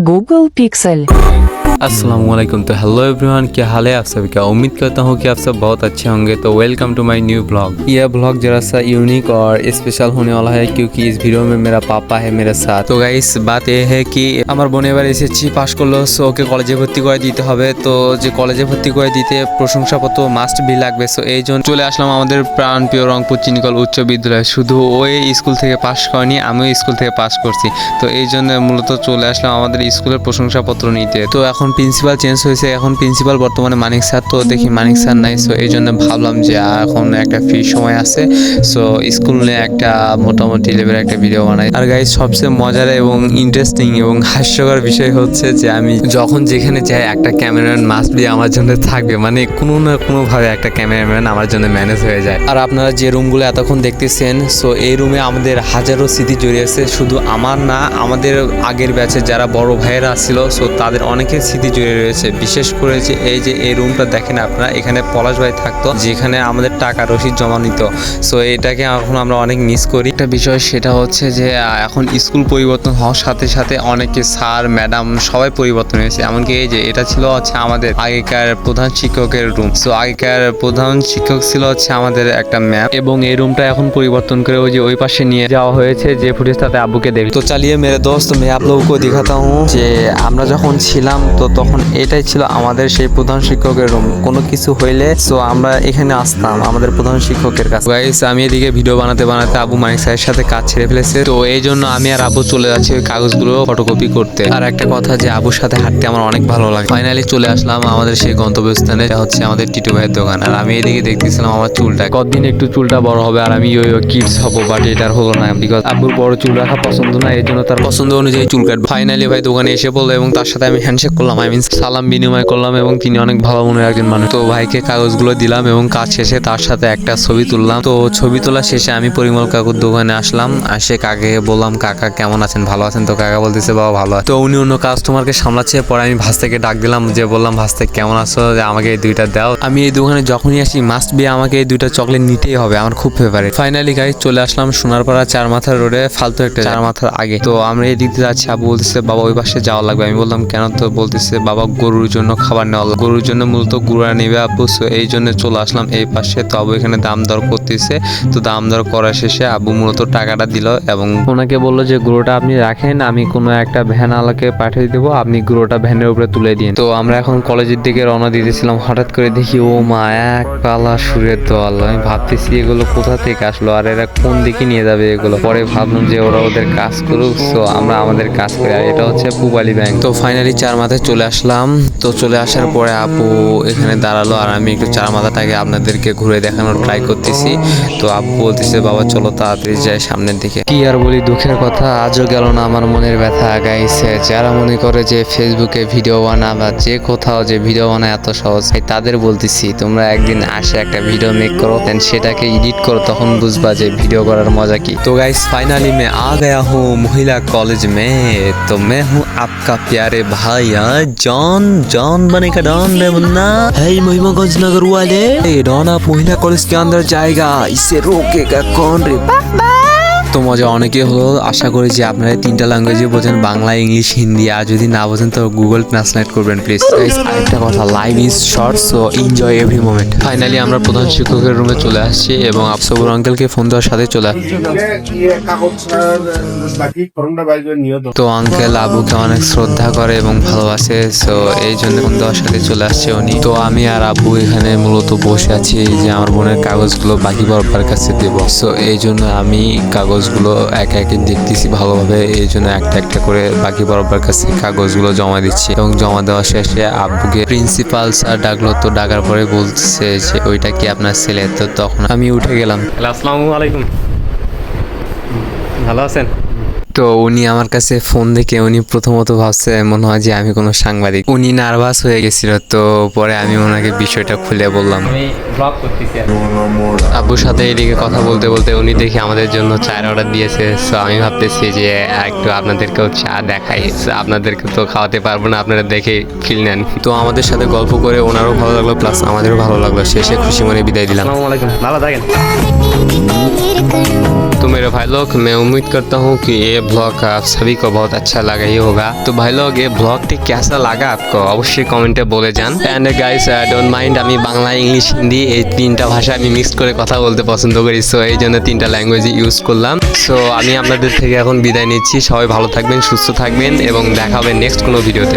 Google Pixel। अस्सलामुअलैकुम। तो hello everyone, क्या हाल है आप सभी का। उम्मीद करता हूँ कि आप सब बहुत अच्छे होंगे। तो welcome to my new blog. यह ब्लॉग जरा सा यूनिक और स्पेशल होने वाला है क्योंकि इस वीडियो में मेरा पापा है मेरे साथ। तो गाइस बात यह है कि আমার বোন এবার এসএসসি পাস করলো, সো ওকে কলেজে ভর্তি করে দিতে হবে। তো যে কলেজে ভর্তি করে দিতে প্রশংসাপত্র মাস্ট বি লাগবে, সো এই জন্য চলে আসলাম আমাদের প্রাণপ্রিয় রংপুর চিনিকল উচ্চ বিদ্যালয়। শুধু ওই স্কুল থেকে পাস করেনি, আমিও স্কুল থেকে পাস করছি। তো এই জন্য মূলত চলে আসলাম আমাদের স্কুলের প্রশংসাপত্র নিতে। তো এখন প্রিন্সিপাল চেঞ্জ হয়েছে, এখন প্রিন্সিপাল বর্তমানে মানিক স্যার। তো দেখি মানিক স্যার নাই, সো এই জন্য ভাবলাম যে এখন একটা ফ্রি সময় আছে, সো স্কুল নিয়ে একটা মোটামুটি লেভেলের একটা ভিডিও বানাই। আর গাইজ সবচেয়ে মজার এবং ইন্টারেস্টিং এবং হাস্যকর বিষয় হচ্ছে যে আমি যখন যেখানে যাই একটা ক্যামেরাম্যান মাস্ট বি আমার জন্য থাকবে, মানে কোনো না কোনোভাবে একটা ক্যামেরাম্যান আমার জন্য ম্যানেজ হয়ে যায়। আর আপনারা যে রুমগুলো এতক্ষণ দেখতেছেন, সো এই রুমে আমাদের হাজারো স্মৃতি জড়িয়ে আছে। শুধু আমার না, আমাদের আগের ব্যাচে যারা বড় ভাইয়েরা ছিল, সো তাদের অনেকের স্মৃতি জড়িয়ে রয়েছে। বিশেষ করে যে এই যে এই রুমটা দেখেন আপনারা, এখানে পলাশ ভাই থাকতো, যেখানে আমাদের টাকা রসিদ জমা নিত। সো এটাকে এখন আমরা অনেক মিস করি। একটা বিষয় সেটা হচ্ছে যে এখন স্কুল পরিবর্তন হওয়ার সাথে সাথে অনেকে স্যার ম্যাডাম সবাই পরিবর্তন হয়েছে। এমনকি এই যে এটা ছিল হচ্ছে আমাদের আগেকার প্রধান শিক্ষকের রুম। সো আগেকার প্রধান শিক্ষক ছিল হচ্ছে আমাদের একটা ম্যাম, এবং এই রুমটা এখন পরিবর্তন করে ওই যে ওই পাশে নিয়ে যাওয়া হয়েছে, যে ফুটেজটাতে আব্বুকে দেখ। তো চালিয়ে মেরে দোস্ত मैं आप लोगों को दिखाता हूँ যে আমরা যখন ছিলাম তো তখন এটাই ছিল আমাদের সেই প্রধান শিক্ষকের রুম। কোনো কিছু হইলে সো আমরা এখানে আসতাম আমাদের প্রধান শিক্ষকের কাছে। গাইস আমি এদিকে ভিডিও বানাতে বানাতে আবু মানিক স্যারের সাথে কাজ ছেড়ে ফেলেছে, তো এই জন্য আমি আর আবু চলে যাচ্ছি ওই কাগজগুলো ফটোকপি করতে। আর একটা কথা যে আবুর সাথে হাঁটতে আমার অনেক ভালো লাগে। ফাইনালি চলে আসলাম আমাদের সেই গন্তব্যস্থানে, এটা হচ্ছে আমাদের টিটু ভাইয়ের দোকান। আর আমি এদিকে দেখতেছিলাম আমার চুলটা কতদিন একটু চুলটা বড় হবে আর আমি ইয়ো কিডস হবো, বাট এটার হলো না বিকজ আব্বুর বড় চুল রাখা পছন্দ না, এই জন্য তার পছন্দ অনুযায়ী চুল কাটবো। ফাইনালি ভাই দোকানে এসে পড়লো এবং তার সাথে আমি হ্যান্ডশেক করলাম, আই মিন সালাম বিনিময় করলাম, এবং তিনি অনেক ভালো মনের একজন মানুষ। তো ভাইকে কাগজগুলো দিলাম এবং কাজ শেষে তার সাথে একটা ছবি তুললাম। তো ছবি তোলা শেষে আমি পরিমল কাকুর দোকানে আসলাম, আসে কাকে বললাম কাকা কেমন আছেন, ভালো আছেন? তো কাকা বলতেছে বাবা ভালো আছে। তো উনি অন্য কাস্টমারকে সামলাচ্ছে। পরে আমি ভাস্তাকে ডাক দিলাম, যে বললাম ভাস্তা কেমন আছো, যে আমাকে এই দুইটা দাও। আমি এই দোকানে যখনই আসি মাস্ট বি আমাকে এই দুইটা চকলেট নিতেই হবে, আমার খুব ফেভারিট। ফাইনালি গাইস চলে আসলাম সোনারপাড়া চার মাথার রোডে, ফালতু একটা চার মাথার আগে। তো আমরা এই দিক দিয়ে যাচ্ছি, আবু বলতেছে বাবা ওই পাশে যাওয়া লাগবে। আমি বললাম কেন? তো বলতেছে বাবা গরুর জন্য খাবার নেওয়া, গরুর জন্য মূলত গুঁড়া নেবে আপু, এই জন্য চলে আসলাম এই পাশে। তো আবু এখানে দাম দর করতেছে, তো দাম দর করা শেষে আবু মূলত টাকাটা দিল এবং ওনাকে বললো যে গুঁড়োটা আপনি রাখেন, আমি কোনো একটা ভ্যান আলাকে পাঠিয়ে দেবো, আপনি গুঁড়োটা ভ্যানের উপরে তুলে দিন। তো আমরা এখন কলেজের দিকে রওনা দিতেছিলাম, হঠাৎ করে দেখি ও মা এক পালা সুরের দল। আমি ভাবতেছি এগুলো কোথা থেকে আসলো আর এরা কোন দিকে নিয়ে যাবে এগুলো। পরে ভাবলাম যে ওরা ওদের কাজ করুক, তো আমরা আমাদের কাজ করি। আর এটা হচ্ছে পূবালী ব্যাংক। তো ফাইনালি চার মাথায় চলে আসলাম। তো চলে আসার পরে আপু এখানে দাঁড়ালো আর আমি একটু চার মাথাটাকে আপনাদেরকে ঘুরে দেখানোর ট্রাই করতেছি। তো আপু বলতেছে বাবা চলো তাড়াতাড়ি যাই সামনের দিকে। কি আর বলি, দুঃখের কথা আজও গেল না আমার মনের ব্যথা গাইছে। যারা মনে করে যে ফেসবুকে ভিডিও বানা বা যে কোথাও যে ভিডিও বানা এত সহজ, তাদের বলতেছি তোমরা একদিন আসে একটা ভিডিও মেক করো, দেন সেটাকে এডিট করো, তখন বুঝবা যে ভিডিও করার মজা কি। তো গাইস ফাइनली मैं आ गया हूँ महिला कॉलेज में। तो मैं हूँ आपका प्यारे भाई जॉन, जॉन बनेगा डॉन रे मुन्ना। है महिमागंज नगर वाले, डॉन आप महिला कॉलेज के अंदर जाएगा, इसे रोकेगा कौन रे? তো মজা অনেকে হলো। আশা করি যে আপনারা তিনটা ল্যাঙ্গুয়েজে বোঝেন, বাংলা ইংলিশ হিন্দি। আর যদি না বোঝেন তো গুগল ট্রান্সলেট করবেন প্লিজ। আরেকটা কথা, live is short, so enjoy every moment. Finally আমরা প্রধান শিক্ষকের রুমে চলে আসছি এবং আফসবুর আঙ্কেলকে ফোন দেওয়ার সাথে চলে আসছি। তো আঙ্কেল আবুকে অনেক শ্রদ্ধা করে এবং ভালোবাসে, সো এই জন্য ফোন দেওয়ার সাথে চলে আসছে উনি। তো আমি আর আবু এখানে মূলত বসে আছি যে আমার বোনের কাগজগুলো বাকি বরাবর কাছে দেবো। সো এই জন্য আমি কাগজগুলো একে একে দেখতেছি ভালোভাবে, এই জন্য একটা একটা করে বাকি বরাবর কাছে কাগজগুলো জমা দিচ্ছি। এবং জমা দেওয়া শেষে আব্বুকে প্রিন্সিপাল স্যার ডাকলো। তো ডাকার পরে বলছে যে ওইটা কি আপনার ছেলে? তো তখন আমি উঠে গেলাম। আসসালামু আলাইকুম, ভালো আছেন? তো উনি আমার কাছে ফোন দেখে উনি প্রথমত ভাবছে মনে হয় যে আমি কোনো সাংবাদিক, উনি নার্ভাস হয়ে গেছিল। তো পরে আমি ওনাকে বিষয়টা খুলে বললাম। আমি ব্লগ করতেছি। আব্বুর সাথে এদিকে কথা বলতে বলতে উনি দেখি আমাদের জন্য চায়ের অর্ডার দিয়েছে। সো আমি ভাবতেছি যে একটু আপনাদেরকেও চা দেখাই, আপনাদেরকে তো খাওয়াতে পারবো না, আপনারা দেখে ফিল নেন। তো আমাদের সাথে গল্প করে ওনারও ভালো লাগলো, প্লাস আমাদেরও ভালো লাগলো। শেষে খুশি মনে বিদায় দিলাম। আসসালামু আলাইকুম, ভালো থাকেন। তো मेरे मेरे भाई लोग, मैं उम्मीद करता हूँ कि ये ब्लॉग आप सभी को बहुत अच्छा लगा ही होगा। तो भाई लोग, ये ব্লগটি कैसा लगा आपको অবশ্যই কমেন্টে বলে যান। এন্ড গাইস ডোন্ট মাইন্ড, আমি বাংলা ইংলিশ হিন্দি এই তিনটা ভাষা আমি মিক্স করে কথা বলতে পছন্দ করি, সো এই জন্য তিনটা ল্যাঙ্গুয়েজ ইউজ করলাম। সো আমি আপনাদের থেকে এখন বিদায় নিচ্ছি। সবাই ভালো থাকবেন, সুস্থ থাকবেন এবং দেখা হবে নেক্সট কোনো ভিডিওতে।